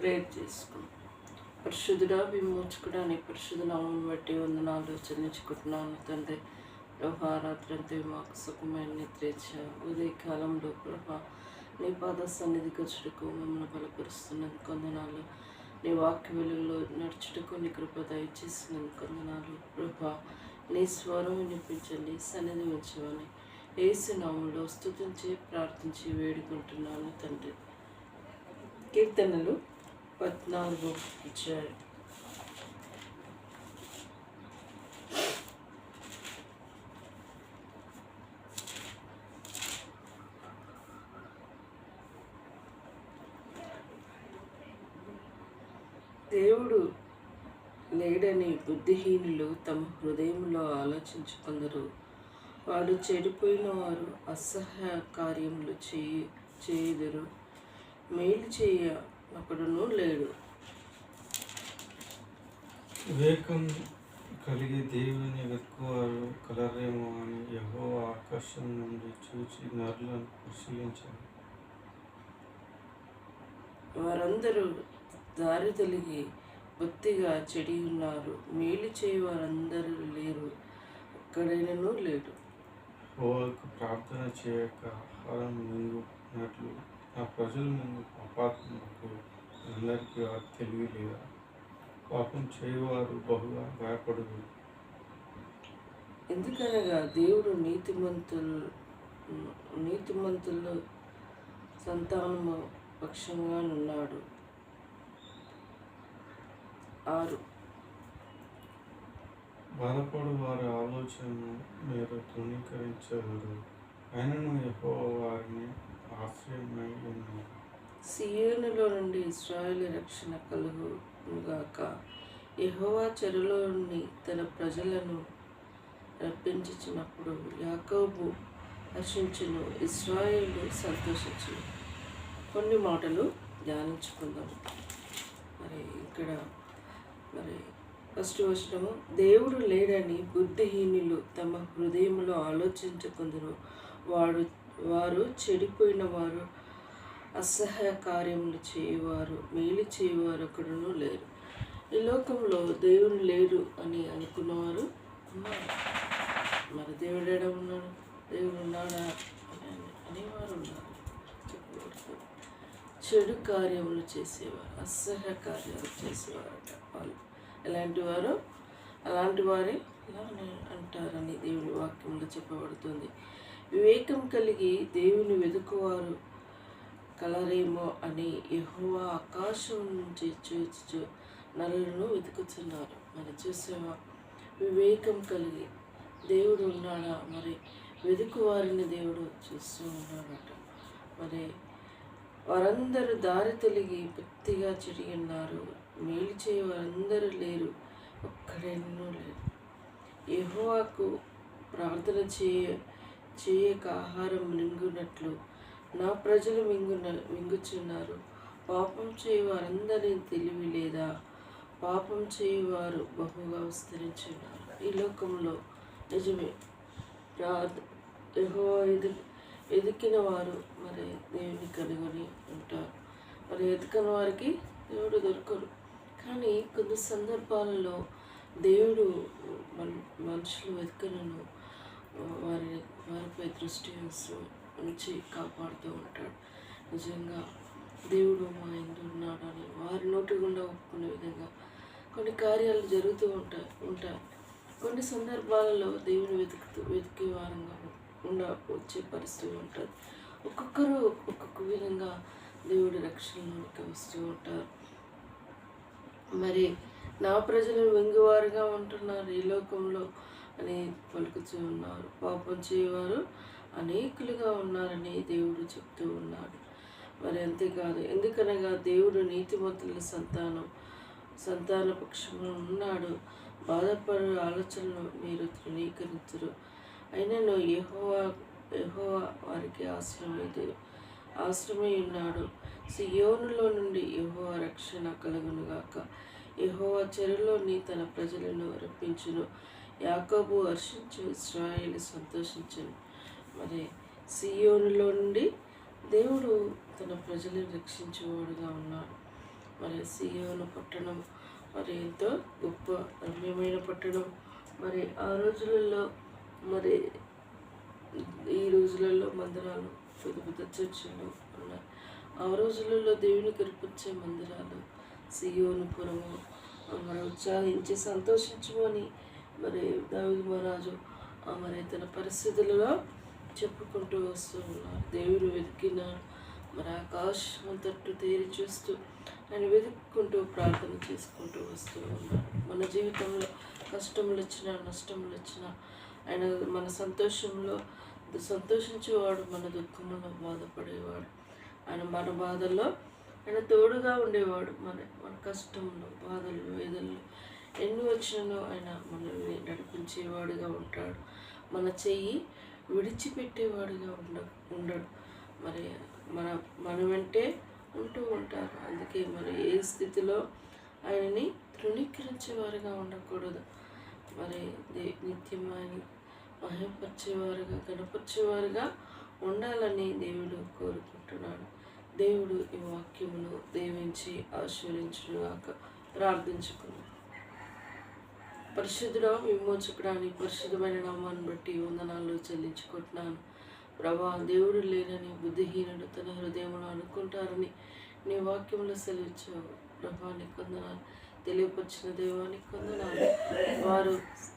Prayer చేసుకున్నాం. పరిశుద్ధుడా, విమోచకుడా, నీ పరిశుద్ధ నామం బట్టి వందనాలు చెల్లించుకుంటున్నాను తండ్రి. ప్రభా, రాత్రంతా మాకు సుఖమైన నిద్ర ఇచ్చావు. ఉదయకాలంలో ప్రభా నీ పాద సన్నిధికి వచ్చుటకు మమ్మల్ని బలపరుస్తున్నందుకు వందనాలు. నీ వాక్య వెలుగులో నడుచుటకు నీ కృప దయచేసినందుకు వందనాలు. ప్రభా, నీ స్వరం వినిపించండి, సన్నిధి ఉంచమని యేసు నామములో స్తుతించి ప్రార్థించి వేడుకుంటున్నాను తండ్రి. కీర్తనలు 14 అధ్యాయం. దేవుడు లేడని బుద్ధిహీనులు తమ హృదయంలో ఆలోచించుకుందరు. వాడు చెడిపోయిన వారు అసహ్య కార్యములు చేయుదురు. మేలు చేయ ఒకడును లేడు. వివేకం కలిగి దేవుని వెతుకువారు కలరేమో అని యెహోవా ఆకాశం నుండి చూచి నరులను పరిశీలించారు. వారందరూ దారి తొలగి బొత్తిగా చెడి ఉన్నారు. మేలు చేయవారందరూ లేరు, ఒక్కడైనను లేడు. యెహోవాకు ప్రార్థన చేయక ఆహారం మింగునట్లు నా ప్రజల ముందు పాపాత్మకు అందరికీ వారు తెలివి లేదా? పాపం చేయవారు బహుగా భయపడదు. ఎందుకనగా దేవుడు నీతిమంతుల సంతానము పక్షంగా ఉన్నాడు. 6. బాధపడు వారి ఆలోచనను మీరు తృణీకరించగలరు, అయినను యెహోవా వారిని ఆశ్రయమై ఉన్నారు. సియోనులో నుండి ఇశ్రాయేలు రక్షణ కలుగుగాక. యెహోవా చెరలో నుండి తన ప్రజలను రప్పించినప్పుడు యాకోబు హర్షించును, ఇశ్రాయేలు సంతోషించును. కొన్ని మాటలు ధ్యానించుకుందాం. ఇక్కడ ఫస్ట్ వచనము, దేవుడు లేడని బుద్ధిహీనులు తమ హృదయంలో ఆలోచించుకుందరు. వారు చెడిపోయిన వారు, అసహ్య కార్యములు చేయవారు, మేలు చేయవారు ఒకడును లేరు. ఈ లోకంలో దేవుడు లేడు అని అనుకున్నవారు ఉన్నారు. మరి దేవుడు ఏడ ఉన్నాడు? దేవుడు ఉన్నాడా అనేవారు ఉన్నారు. చెప్పబడుతుంది. చెడు కార్యములు చేసేవారు, అసహ్య కార్యాలు చేసేవారట వాళ్ళు. ఎలాంటి వారు? అలాంటి వారే ఇలా అంటారని దేవుని వాక్యంలో చెప్పబడుతుంది. వివేకం కలిగి దేవుని వెతుకువారు కలరేమో అని యెహోవా ఆకాశం నుంచి చూచు నరులను వెతుకుతున్నారు. మరి చూసేవా? వివేకం కలిగి దేవుడు ఉన్నాడా? మరి వెతుకువారిని దేవుడు చూస్తూ ఉన్నాడట. మరి వారందరూ దారి తొలగి బొత్తిగా చెడి ఉన్నారు. మేలు చేయ వారందరూ లేరు, ఒక్కడైనను లేరు. యెహోవాకు ప్రార్థన చేయక ఆహారం మింగునట్లు నా ప్రజలు మింగుచున్నారు. పాపం చేయవారందరి తెలివి లేదా? పాపం చేయవారు బహుగా విస్తరించున్నారు. ఈ లోకంలో నిజమే యెహోవా ఎదికిన వారు మరి దేవుని కనుగొని ఉంటారు. మరి ఎదుకని వారికి దేవుడు దొరకరు. కానీ కొన్ని సందర్భాలలో దేవుడు మనుషులు వెతుకలను వారిపై దృష్టి ఉంచి కాపాడుతూ ఉంటాడు. నిజంగా దేవుడు మా ఇందు ఉన్నాడని వారి నోటి గుండా ఒప్పుకునే విధంగా కొన్ని కార్యాలు జరుగుతూ ఉంటాయి. కొన్ని సందర్భాలలో దేవుని వెతికే వారంగా వచ్చే పరిస్థితి ఉంటుంది. ఒక్కొక్కరు ఒక్కొక్క విధంగా దేవుడి రక్షణలోనికి వస్తూ ఉంటారు. మరి నా ప్రజలు వెంగువారుగా ఉంటున్నారు ఈ లోకంలో అని పలుకుతూ ఉన్నారు. పాపం చేయవారు అనేకులుగా ఉన్నారని దేవుడు చెప్తూ ఉన్నాడు. మరి అంతేకాదు, ఎందుకనగా దేవుడు నీతిమంతుల సంతాన పక్షంలో ఉన్నాడు. బాధపడు ఆలోచనలు మీరు తృణీకరించరు, అయినను యెహోవా వారికి ఆశ్రమై ఉన్నాడు. సియోనులో నుండి యెహోవా రక్షణ కలుగునుగాక. యెహోవా చెరలోని తన ప్రజలను రప్పించును. యాకోబు హర్షించు, ఇశ్రాయేలు సంతోషించును. మరి సియోనులో నుండి దేవుడు తన ప్రజలను రక్షించేవాడుగా ఉన్నాడు. మరి సియోను పట్టణం మరి ఎంతో గొప్ప రమ్యమైన పట్టణం. మరి ఆ రోజులలో మరి ఈ రోజులలో మందిరాలు పెద్ద పెద్ద చర్చిలు ఉన్నాయి. ఆ రోజులలో దేవుని కనిపించే మందిరాలు సియోనుపురము మరి ఉత్సాహించి సంతోషించమని మరి దావీదు మహారాజు మరి తన పరిస్థితులలో చెప్పుకుంటూ వస్తూ ఉన్నారు. దేవుడు వెతికినాడు, మరి ఆకాశం తట్టు తేరి చూస్తూ ఆయన వెతుక్కుంటూ ప్రార్థన చేసుకుంటూ వస్తూ ఉన్నాడు. మన జీవితంలో కష్టములు వచ్చినా నష్టములు వచ్చినా ఆయన మన సంతోషంలో సంతోషించేవాడు, మన దుఃఖంలో బాధపడేవాడు. ఆయన మన బాధల్లో ఆయన తోడుగా ఉండేవాడు. మన కష్టంలో బాధలు వేదనలు ఎన్ని వచ్చినానో ఆయన మనల్ని నడిపించేవాడుగా ఉంటాడు. మన చెయ్యి విడిచిపెట్టేవాడుగా ఉండడు. మరి మన వెంటే ఉంటూ ఉంటారు. అందుకే మరి ఏ స్థితిలో ఆయనని తృణీకరించేవారుగా ఉండకూడదు. మరి నిత్యం ఆయన మహిమపరిచేవారుగా గణపరిచేవారుగా ఉండాలని దేవుడు కోరుకుంటున్నాడు. దేవుడు ఈ వాక్యమును దీవించి ఆశీర్వదించుగాక. ప్రార్థించుకున్నాం. పరిశుద్ధుడా, విమోచకుడా, నీ పరిశుద్ధమైన నామాన్ని బట్టి వందనాలు చెల్లించుకుంటున్నాను. ప్రభా, దేవుడు లేనని బుద్ధిహీనుడు తన హృదయంలో అనుకుంటారని నీ వాక్యంలో సెలవిచ్చావు. ప్రభా, నీకు వందనాలు. తెలియపరిచిన దేవానికి వందనాలు. వారు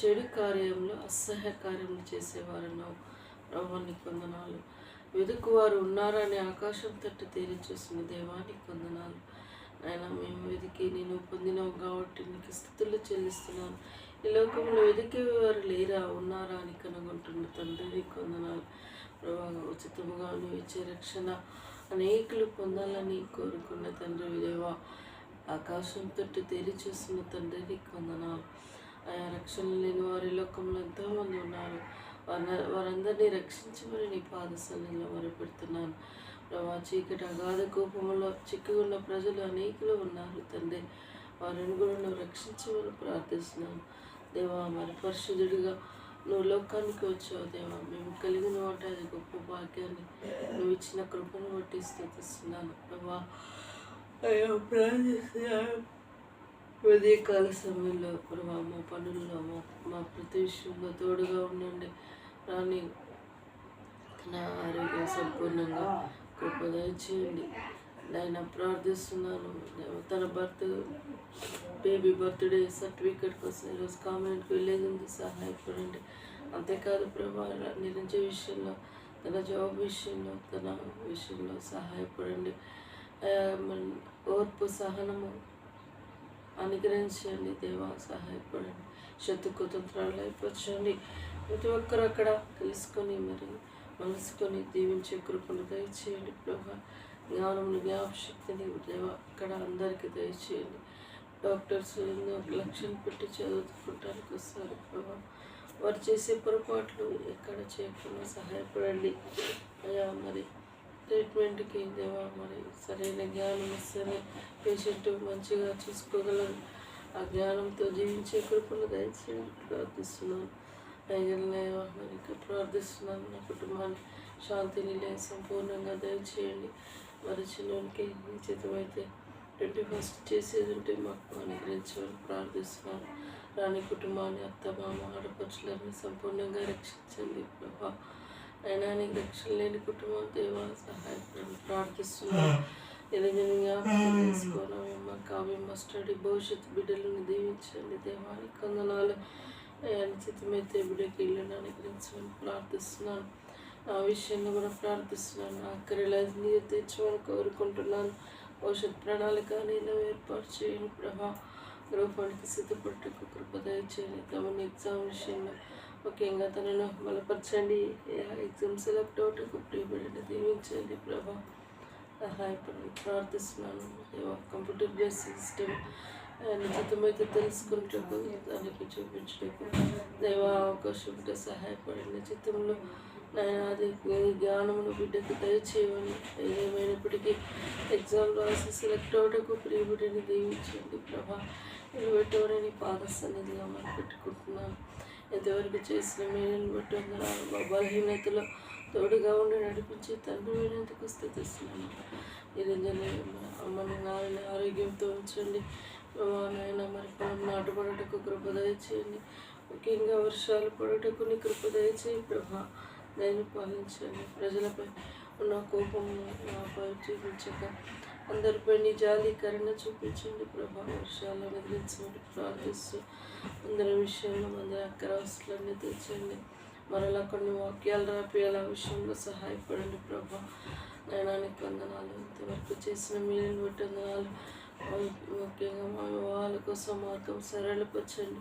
చెడు కార్యంలో అసహ్య కార్యములు చేసేవారన్నావు. ప్రభా, నీకు వందనాలు. వెతుకువారు ఉన్నారని ఆకాశం తట్టు తేరి చూసిన దేవానికి వందనాలు. ఆయన మేము వెతికి నేను పొందినావు కాబట్టి నీకు స్థుతులు చెల్లిస్తున్నాను. ఈ లోకంలో వెతికేవారు లేరా, ఉన్నారా అని కనుగొంటున్న తండ్రి నీకు వందనాలు. ప్రభా, ఉచితముగా నువ్వు ఇచ్చే రక్షణ అనేకులు పొందాలని కోరుకున్న తండ్రి దేవా, ఆకాశం తట్టు తేలి చూస్తున్న తండ్రి నీకు వందనాలు. ఆయా రక్షణ లేని వారి లోకంలో ఎంతోమంది ఉన్నారు. వారందరినీ రక్షించమని నీ పాద సన్నిధిలో మొరపెడుతున్నాను. ప్రభా, చీకటి అగాధ కోపంలో చిక్కుకున్న ప్రజలు అనేకులు ఉన్నారు తండ్రి. వారిని కూడా నువ్వు రక్షించమని ప్రార్థిస్తున్నాను దేవా. మరి పరిశుద్ధుడిగా నువ్వు లోకానికి వచ్చావు దేవా. మేము కలిగిన వాటి అది గొప్ప భాగ్యాన్ని నువ్వు ఇచ్చిన కృపను బట్టి స్తుతిస్తున్నాను ప్రభా. అయ్యో ప్రార్థిస్తున్నాను. ఉదయకాల సమయంలో ప్రభా మా పనుల్లో మా ప్రతి విషయంలో తోడుగా ఉండండి. రాని తన ఆరోగ్యం సంపూర్ణంగా కృప దయచేయండి. నేను ప్రార్థిస్తున్నాను. తన బేబీ బర్త్డే సర్టిఫికేట్ కోసం ఈరోజు కామెంట్కి వెళ్ళేది ఉంది, సహాయపడండి. అంతేకాదు ప్రభా, నిరంజన విషయంలో, తన జాబ్ విషయంలో, తన విషయంలో సహాయపడండి. ఓర్పు సహనము అనుగ్రహించండి దేవా, సహాయపడండి. శత్రు కుతంత్రాలు అయిపోవచ్చండి. ప్రతి ఒక్కరు అక్కడ తెలుసుకొని మరి మనసుకొని దీవించే కృపను దయచేయండి ప్రభా. జ్ఞానమును జ్ఞాపశక్తిని దేవా అక్కడ అందరికీ దయచేయండి. డాక్టర్స్ ఎన్నో లక్ష్యం పెట్టి చదువుకుంటానికి వస్తారు ప్రభా. వారు చేసే పొరపాట్లు ఎక్కడ చేయకుండా సహాయపడండి అయ్యా. మరి ట్రీట్మెంట్కి దేవా మరి సరైన జ్ఞానం ఇస్తేనే పేషెంట్ మంచిగా చూసుకోగలరు. ఆ జ్ఞానంతో జీవించే కృపను దయచేయండి ప్రార్థిస్తున్నాను. అయ్యా మరి ఇంకా ప్రార్థిస్తున్నాను. నా కుటుంబాన్ని శాంతిని సంపూర్ణంగా దయచేయండి. మరి చిన్నకి నిశ్చితమైతే 21st చేసేది ఉంటే మాకు అనుగ్రహించమని ప్రార్థిస్తున్నాను. రాని కుటుంబాన్ని, అత్త మామ ఆడపడుచులని సంపూర్ణంగా రక్షించండి ప్రభా. అయినా నీకు రక్షణ లేని కుటుంబం దేవా సహాయపడని ప్రార్థిస్తున్నాను. నిరంజనంగా తీసుకోవడం కావ్యం స్టడీ భవిష్యత్తు బిడ్డలను దీవించండి దేవానికి వందనాలు. నిశ్చితమైతే బిడ్డకి ఇల్లుని అనుగ్రహించమని ప్రార్థిస్తున్నాను. నా విషయంలో కూడా ప్రార్థిస్తున్నాను. ఆఖరిలా నీరు తెచ్చమని కోరుకుంటున్నాను. భవిష్యత్ ప్రణాళిక నేను ఏర్పాటు చేయని ప్రభా. రూపానికి సిద్ధపట్టుకు కృప దయచేయండి. తమని ఎగ్జామ్ విషయంలో ముఖ్యంగా తనను బలపరచండి. ఎగ్జామ్ సెలెక్ట్ అవుటకు ప్రియబడిని దీవించండి ప్రభా. సహాయపడి ప్రార్థిస్తున్నాను దేవా. కంప్యూటర్ బేస్డ్ సిస్టమ్ నిశ్చితమైతే తెలుసుకుంటూ దానికి చూపించటకు దేవా అవకాశం ఉంటే సహాయపడండి. నిశ్చితంలో నేను అది జ్ఞానమును బిడ్డకు దయచేయమని, ఏమైనప్పటికీ ఎగ్జామ్ రాసి సెలెక్ట్ అవటకు ప్రియబిడ్డని దీవించండి ప్రభా. నిలబెట్టవని పాద సన్నిధిగా మనం పెట్టుకుంటున్నాను. ఎంతవరకు చేసిన మేలుని బట్టి మా బలహీనతలో తోడుగా ఉండి నడిపించి తండ్రి వినందుకు స్థుతిస్తున్నాను. నిరంజన అమ్మని నాయన ఆరోగ్యంతో ఉంచండి ప్రభా. నాయన మరి పొలం నాటుపడటకు కృప దయచేయండి. ముఖ్యంగా వర్షాలు పడుటకు నీ కృప దయచేయి ప్రభా. దయని పాలించండి. ప్రజలపై ఉన్న కోపము నాపై చూపించక అందరిపై నీ జాలి కరుణ చూపించండి ప్రభా. వర్షాలు అనుగ్రహించండి ప్రార్థిస్తూ అందరి విషయంలో అందరి అక్కరవసరాలన్నీ తెచ్చండి. మరలా కొన్ని వాక్యాలు రాపియాల విషయంలో సహాయపడండి ప్రభా. నయనానికి వందనాలు. ఇంతవరకు చేసిన మీరేని బట్టి వందనాలు. ముఖ్యంగా మా వివాహాల కోసం మార్గం సరళపరచండి.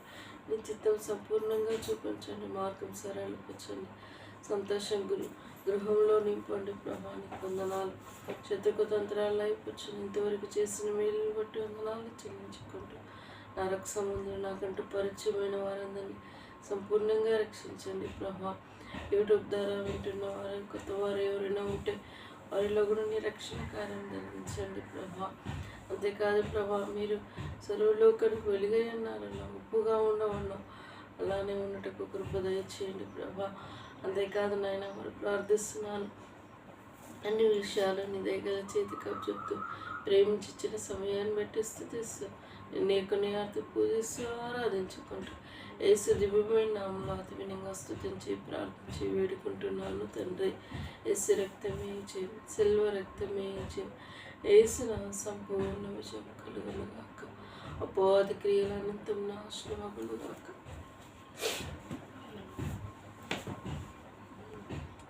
నీ చిత్తం సంపూర్ణంగా చూపించండి. మార్గం సరళపరచండి. సంతోషం గృహంలో నింపండి ప్రభా. నీకు వందనాలు. శత్రుకు తంత్రాలు అయిపోయింది. ఇంతవరకు చేసిన మేలుని బట్టి వందనాలు చెల్లించుకుంటూ నరక సంబంధం నాకంటూ పరిచయమైన వారందరినీ సంపూర్ణంగా రక్షించండి ప్రభా. యూట్యూబ్ ద్వారా వింటున్న వారు కొత్త వారు ఎవరైనా ఉంటే వారిలో కూడా నీ రక్షణ కార్యం జరిగించండి ప్రభా. అంతేకాదు ప్రభా, మీరు సర్వలోకానికి వెలుగై ఉన్నారు. అలా ఉప్పుగా ఉండవన్నాం, అలానే ఉన్నట్టుకు కృప దయచేయండి ప్రభా. అంతేకాదు నాయన మరి ప్రార్థిస్తున్నాను. అన్ని విషయాలు నీ దగ్గర చేతి చెప్తూ ప్రేమించిన సమయాన్ని బట్టి స్థుతిస్తూ నిన్ను నీ అర్థం పూజిస్తూ ఆరాధించుకుంటూ యేసు దివ్యమైన నామములో అతి వినంగా స్తుతించి ప్రార్థించి వేడుకుంటున్నాను తండ్రి. యేసు రక్తమే జయం, సిల్వ రక్తమే జయం. యేసు నా సంపూర్ణ విజయం కలుగునుగాక. అపోవాది క్రియల అనంతం నాశనమగునుగాక.